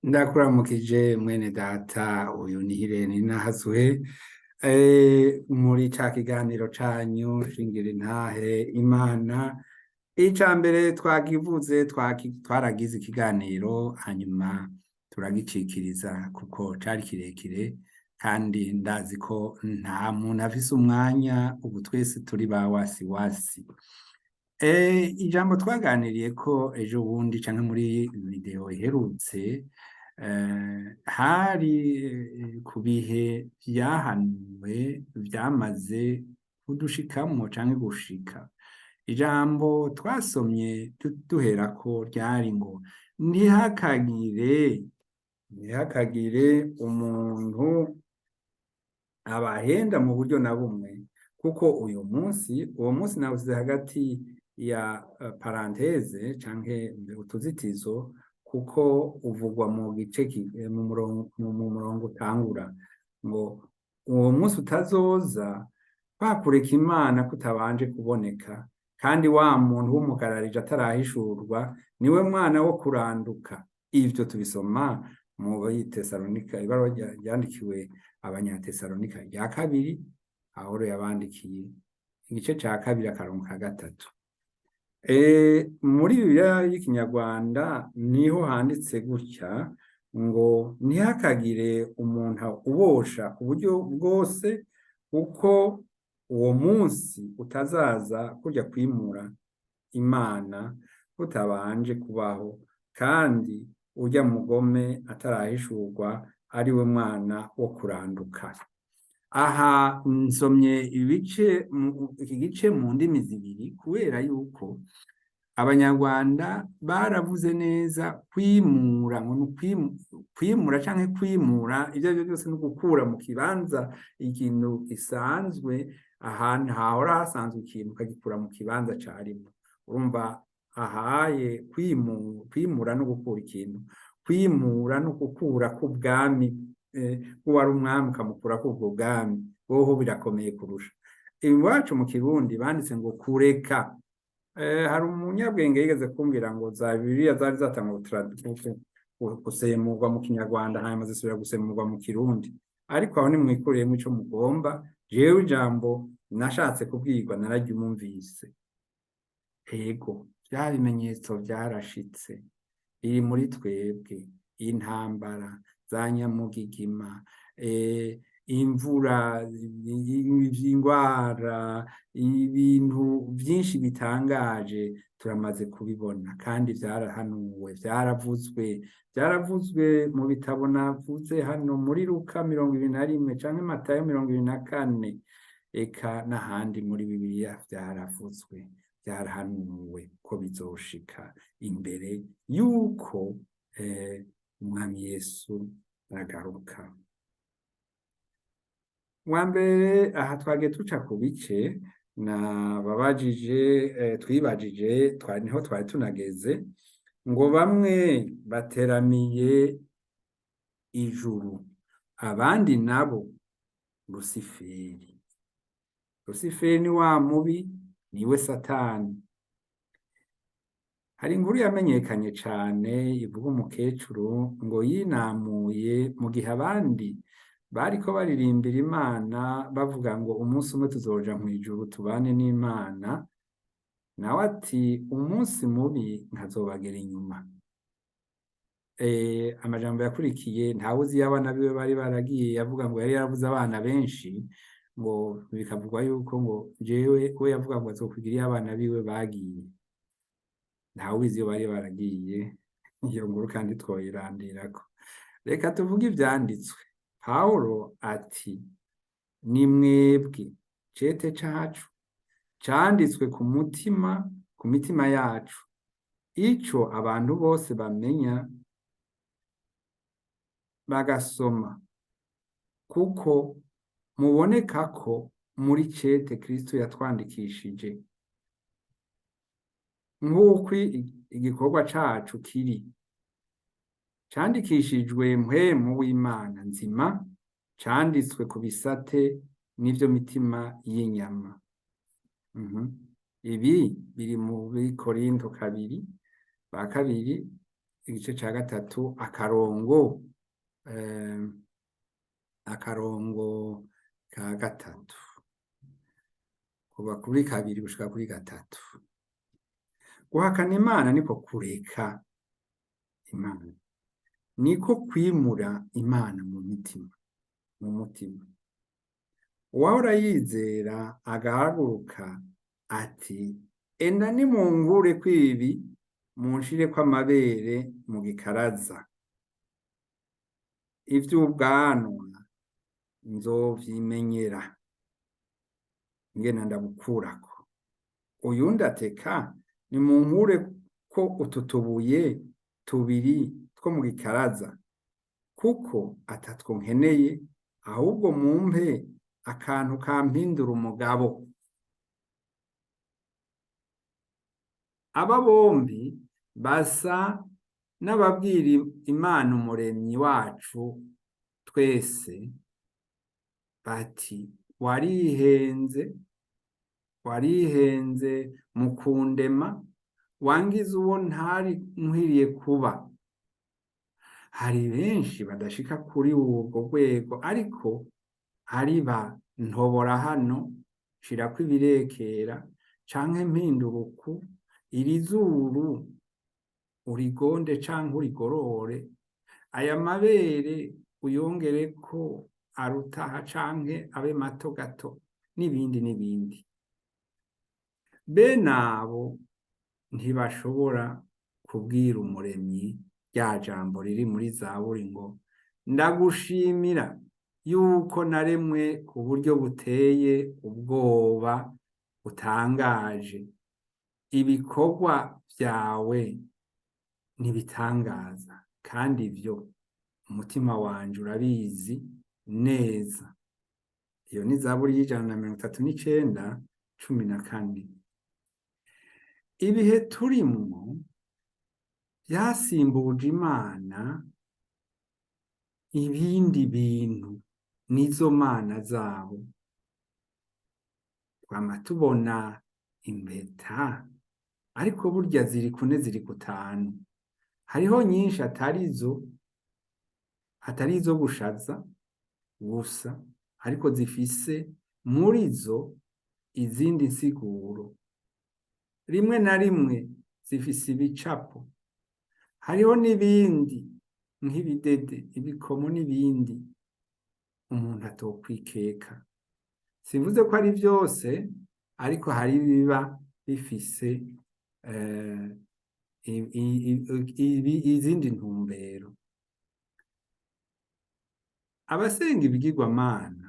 Ndakuramukije mwene data uyu ni Hirene Nahazwe muri ca kiganiro canyu shingira intahe Imana. Ica mbere twagivuze twaragize ikiganiro hanyuma turagicikiriza kuko cari kirekire kandi ndazi ko nta muntu afise umwanya, ubu twese turi ba wasiwasi. Ijambo twaganiriye ko ejo bundi canke muri video iherutse hari ku bihe vyahanuwe vyamaze kudushikamwo canke gushika. Ijambo twasomye duherako ryari ngo ntihakagire umuntu abahenda mu buryo na bumwe, kuko uwo munsi nawusize hagati ya paranteze canke utuzitizo, kuko uvugwa mu gice mu murongo utangura ngo uwo munsi utazoza kwakureka Imana kutabanje kuboneka, kandi wa muntu w'umugararije atarahishurwa niwe mwana wo kuranduka. Ivyo tubisoma mu Bayitesalonika, ibaruwa ryandikiwe Abanyatesalonika rya kabiri, Pawulo yabandikiye igice ca kabiri akarongo ka gatatu. Muri Bibiliya y'ikinyarwanda niho handitse gutya ngo ntihakagire umuntu ubosha uburyo bwose, kuko uwo munsi utazaza kurya kwimura Imana kutabanje kubaho, kandi urya mugome atarahishurwa ari we mwana wo kuranduka. Aha nsomye iki gice mu ndimi zibiri kubera yuko Abanyarwanda baravuze neza kwimura, ngo kwimura canke kwimura ivyo arivyo byose no gukura mu kibanza ikintu gisanzwe, ahantu hahora hasanzwe ikintu ukagikura mu kibanza carimo. Urumva ahaye kwimura no gukura ikintu, kwimura no gukura k'ubwami, uwari umwami ukamukura k'ubwo bwami, boho birakomeye kurusha. Iwacu mu Kirundi banditse ngo kureka. Hari umunyabwenge yigeze kumbwira ngo za Bibiliya zari zatangura gusemurwa mu Kinyarwanda hanyuma zisubira gusemurwa mu Kirundi, ariko aho nimwikuriyemo ico mugomba. Jewe ijambo nashatse kubwirwa nararyumvise. Ego vya bimenyetso vyarashitse, iri muri twebwe: intambara, za nyamugigima, imvura, ingwara, ibintu vyinshi bitangaje turamaze kubibona, kandi vyarahanuwe, vyaravuzwe mu bitabo navuze hano muri Luka 21 canke Matayo 24, eka n'ahandi muri Bibiliya vyaravuzwe, vyarahanuwe ko bizoshika imbere yuko Umwami Yesu agaruka. Wa mbere aha twagiye tuca ku bice twibajije niho twari tunageze, ngo bamwe bateramiye ijuru, abandi nabo Lusiferi. Lusiferi ni wa mubi, niwe Satani. Hari inkuru yamenyekanye cane ivuga umukecuru ngo yinamuye mu gihe abandi bariko baririmbira Imana bavuga ngo umunsi umwe tuzoja mw'ijuru tubane n'Imana, nawe ati umunsi mubi nkazobagera inyuma. Amajambo yakurikiye ntawuzi iyo abana biwe bari baragiye, yavuga ngo yari yarabuze abana benshi, ngo bikavugwa yuko ngo jewe we yavuga ngo azokwigira iyo abana biwe bagiye. Ntawuzi iyo bari baragiye, iyo nkuru kandi twoyirandirako. Reka tuvuge ivyanditswe. Pawulo ati ni mwebwe cete cacu canditswe ku mitima yacu, ico abantu bose bamenya bagasoma, kuko muboneka ko muri cete Kristo yatwandikishije, nk'uko igikorwa cacu kiri candikishijwe mpwemu w'Imana nzima, canditswe ku bisate n'ivyo mitima y'inyama. Ibi biri mu Korinto 2 igice ca gatatu akarongo ka gatatu kuva kuri kabiri gushika kuri gatatu. Guhakana Imana niko kureka Imana, niko kwimura Imana mu mutima. Uwahora yizera agahaguruka ati enda nimungure kwibi munshireko amabere mu gikaraza, ivy'ubwanwa nzovyimenyera ngena ndabukurako. Uyundi ateka nimunkureko utu tubuye tubiri two mu gikaraza, kuko atatwo nkeneye, ahubwo mumpe akantu kampindura umugabo. Aba bombi basa n'ababwira Imana umuremyi wacu twese bati warihenze mu kundema, wangize uwo ntari nkwiriye kuba. Hari benshi badashika kuri urwo rwego, ariko hari ba ntobora hano, shirako ibirekera canke mpinduruku, iri zuru urigonde canke urigorore, aya mabere uyongereko arutaha canke abe mato gato, n'ibindi n'ibindi. Bene abo ntibashobora kubwira umuremyi rya jambo riri muri Zaburi ngo ndagushimira yuko naremwe ku buryo buteye ubwoba butangaje, ibikorwa vyawe ntibitangaza, kandi ivyo umutima wanje urabizi neza. Iyo ni Zaburi y'139 14. Ibihe turimwo vyasimbuje Imana ibindi bintu n'izo mana zabo. Twama tubona impeta, ariko burya ziri kune ziri kutanu. Hariho nyinshi atari izo gushaza gusa, ariko zifise muri zo izindi nsiguro. Rimwe na rimwe zifise ibicapo. Hariho n'ibindi nk'ibidede, ibikomo n'ibindi umuntu atokwikeka. Simvuze ko ari byose, ariko hari biba bifise izindi ntumbero. Abasenga ibigirwamana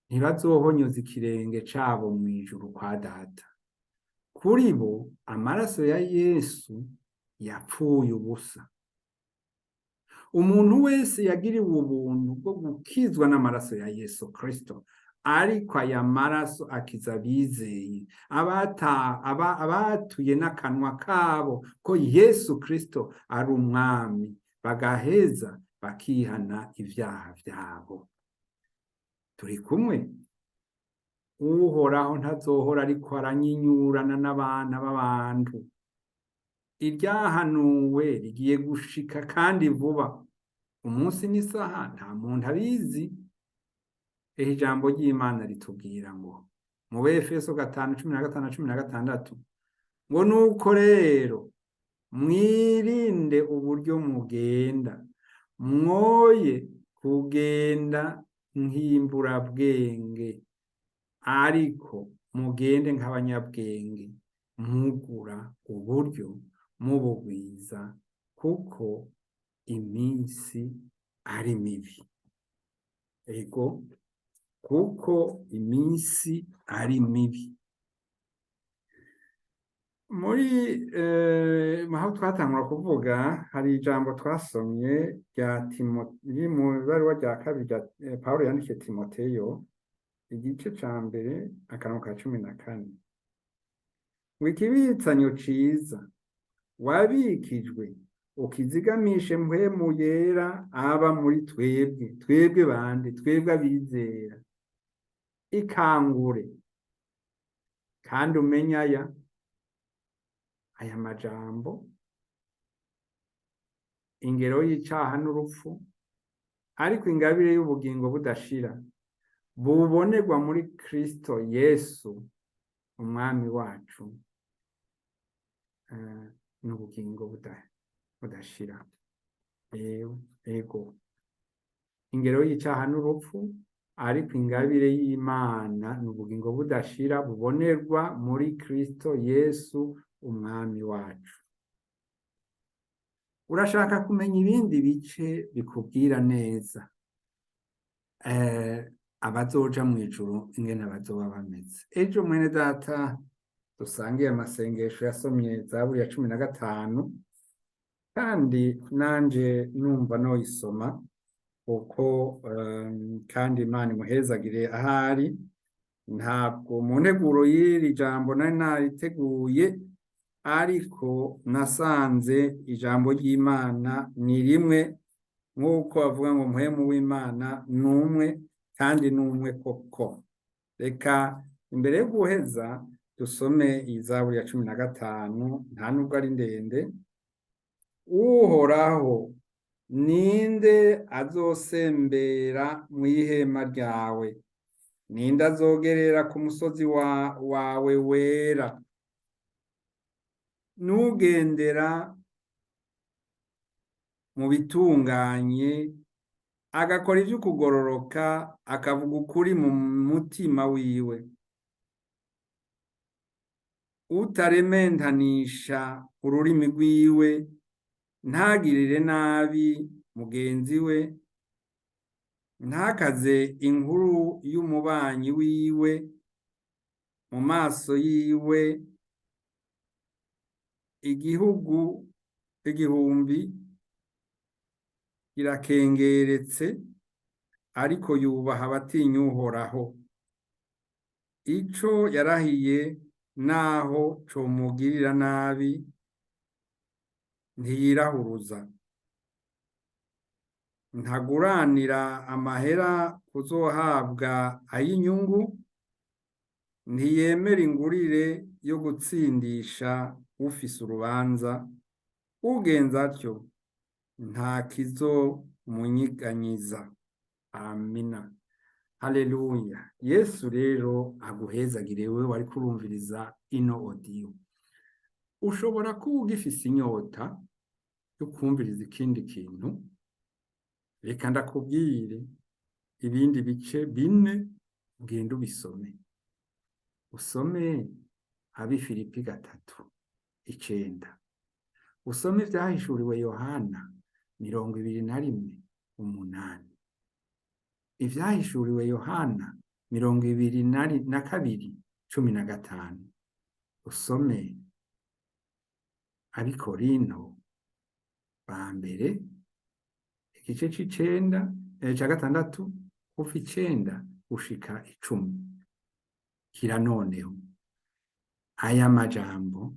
ntibazohonyoza ikirenge cabo mw'ijuru kwa Data. Kuri bo amaraso ya Yesu yapfuye ubusa. Umuntu wese yagiriwe ubuntu bwo gukizwa n'amaraso ya Yesu Kristo, ariko aya maraso akiza abizeye, abatuye n'akanwa kabo ko Yesu Kristo ari umwami, bagaheza bakihana ivyaha vyabo. Turi kumwe? Uhoraho ntazohora ariko aranyinyurana n'abana b'abantu. Iryahanuwe rigiye gushika kandi vuba. Umunsi n'isaha nta muntu abizi. Ijambo ry'Imana ritubwira ngo mu Efeso 5:15-16 ngo nuko rero mwirinde uburyo mugenda, mwoye kugenda nk'imburabwenge, ariko mugende nk'abanyabwenge, mugura uburyo mubugwiza, kuko iminsi ari mibi. Ego, kuko iminsi ari mibi. Muri aho twatangura kuvuga, hari ijambo twasomye riri mu ibaruwa rya kabiri rya Pawulo yandikiye Timoteyo, igice ca mbere akarongo ka 14. Ngo ikibitsanyo ciza wabikijwe ukizigamishe mpwemu yera aba muri twebwe bande, twebwe abizera. Ikangure kandi umenya aya majambo ingero y'icaha n'urupfu, ariko ingabire y'ubugingo budashira bubonerwa muri Kristo Yesu umwami wacu, n'ubugingo budashira. Ego, ingero y'icaha n'urupfu, ariko ingabire y'Imana n'ubugingo budashira bubonerwa muri Kristo Yesu umwami wacu. Urashaka kumenya ibindi bice bikubwira neza abazoja mu ijuru ingene bazoba bameze. Ejo mwene data dusangiye amasengesho yasomye Zaburi ya 15, kandi nanje numva noyisoma kuko kandi Imana imuhezagire ahari. Ntabwo mu nteguro y'iri jambo nari nariteguye, ariko nasanze ijambo ry'Imana ni rimwe, nk'uko bavuga ngo muhemu w'Imana n'umwe, kandi n'umwe koko. Reka imbere yo guheza dusome iyi Zaburi ya 15, nta nubwo ari ndende. Uhoraho, ninde azosembera mu ihema ryawe? Ninde azogerera ku musozi wawe wera? Nugendera mu bitunganye, agakora ivy'ukugororoka, akavuga ukuri mu mutima wiwe, utarementanisha ururimi rwiwe, ntagirire nabi mugenzi we, ntakaze inkuru y'umubanyi wiwe mu maso yiwe. Igihumbi kirakengeretse, ariko yubaha abatinya Uhoraho. Ico yarahiye naho comugirira nabi, ntiyirahuruza. Ntaguranira amahera kuzohabwa ay'inyungu, ntiyemera ingurire yo gutsindisha ufise urubanza. Ugenza atyo nta kizomunyiganyiza. Amina. Haleluya. Yesu rero aguhezagire wewe wari kurumviriza ino audio. Ushobora kuba ugifise inyota yo kumviriza ikindi kintu. Reka ndakubwire ibindi bice 4, ugenda ubisome. Usome Abifilipi 3:9. Usome ivyahishuriwe Yohana 21:8. Ivyahishuriwe Yohana 22:15. Usome Abikorinto ba mbere igice c'icenda ca 6 kuva 9 gushika 10. Kira noneho aya majambo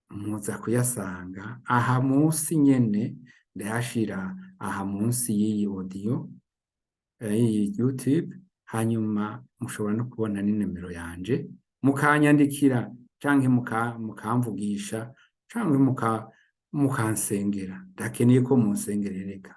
muza kuyasanga aha munsi nyene, ndahashira aha munsi y'iyi audio iyi YouTube. Hanyuma mushobora no kubona n'inimero yanje, mukanyandikira canke mukamvugisha canke mukansengera. Ndakeneye ko munsengerereka.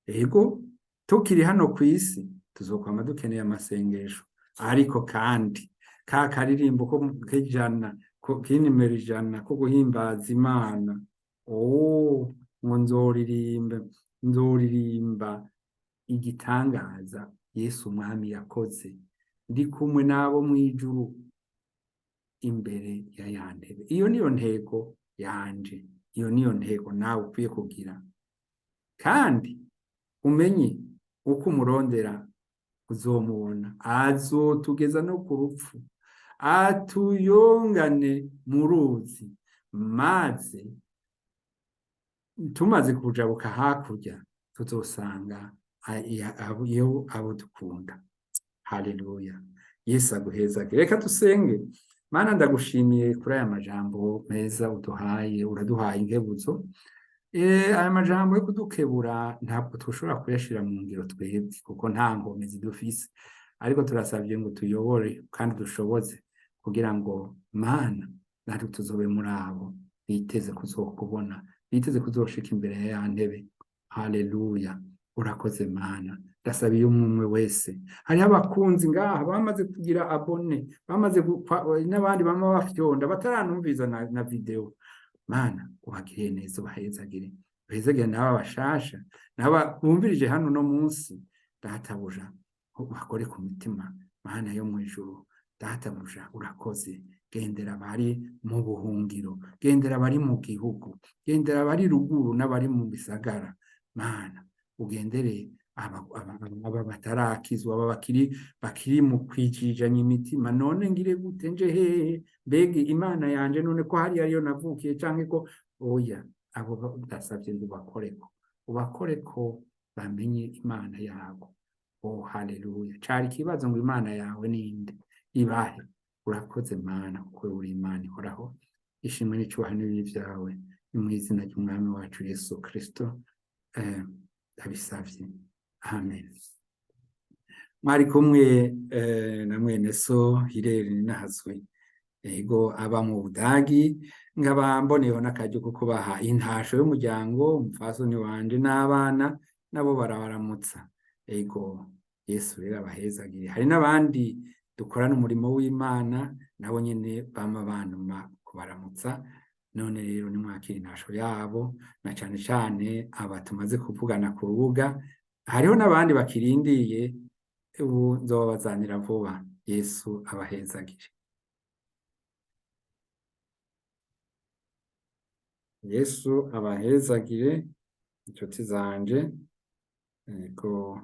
Ego tukiri hano kw'isi tuzokwama dukeneye amasengesho, ariko kandi ka karirimbo ko k'ijana k'inimero 100 ko guhimbaza Imana. Ngo nzoririmba igitangaza Yesu umwami yakoze, ndi kumwe nabo mw'ijuru imbere ya yantebe. Iyo niyo ntego yanje, iyo niyo ntego nawe ukwiye kugira. Kandi umenye uko umurondera uzomubona, azotugeza no ku rupfu, atuyongane mu ruzi, maze tumaze kujabuka hakurya tuzosanga abo dukunda. Haleluya. Yesu aguhezagire. Reka dusenge. Mana, ndagushimiye kuri aya majambo meza uduhaye, uraduhaye inkebuzo. Aya majambo yo kudukebura ntabwo tushobora kuyashira mu ngiro twebwe, kuko nta nkomezi dufise, ariko turasabye ngo tuyobore kandi dushoboze, kugira ngo Mana natwe tuzobe muri abo biteze kuzokubona biteze kuzoshika imbere ya ya ntebe. Haleluya, urakoze Mana. Ndasabiye umwe wese, hariho abakunzi ngaha bamaze kugira abone, n'abandi bama bafyonda bataranumviza na video. Mana ubagiriye neza, ubahezagire, ubahezagire n'aba bashasha n'aba bumvirije hano no munsi. Databuja bakore ku mitima, Mana yo mu ijuru. Databuja urakoze, gendera abari mu buhungiro, gendera abari mu gihugu, gendera abari ruguru n'abari mu bisagara. Mana ugendere aba batarakizwa, aba bakiri mu kwijijanya imitima. None ngire gute, nje hehe? Mbega Imana yanje none ko hari ariyo navukiye canke ko oya? Abo ndasavye ngo ubakoreko bamenye Imana yabo. Oh haleluya, cari ikibazo ngo Imana yawe ninde? Ibahe. Urakoze Mana, kuko uri Imana ihoraho. Ishimwe n'icubahiro n'ivyawe, ni mu izina ry'umwami wacu Yesu Kristo ndabisavye, amen. Mwari kumwe na mwene so Hirere Ninahazwe, ego aba mu Budagi. Nkaba mboneyeho n'akaryo ko kubaha intasho y'umuryango, umupfasoni wanje n'abana nabo barabaramutsa. Ego Yesu rero abahezagire. Hari n'abandi dukorana umurimo w'Imana nabo nyene bama bantuma kubaramutsa. None rero nimwakira intasho yabo, na cane cane aba tumaze kuvugana ku rubuga. Hariho n'abandi bakirindiye, ubu nzobabazanira vuba. Yesu abahezagire. Yesu abahezagire inshuti zanje. Ego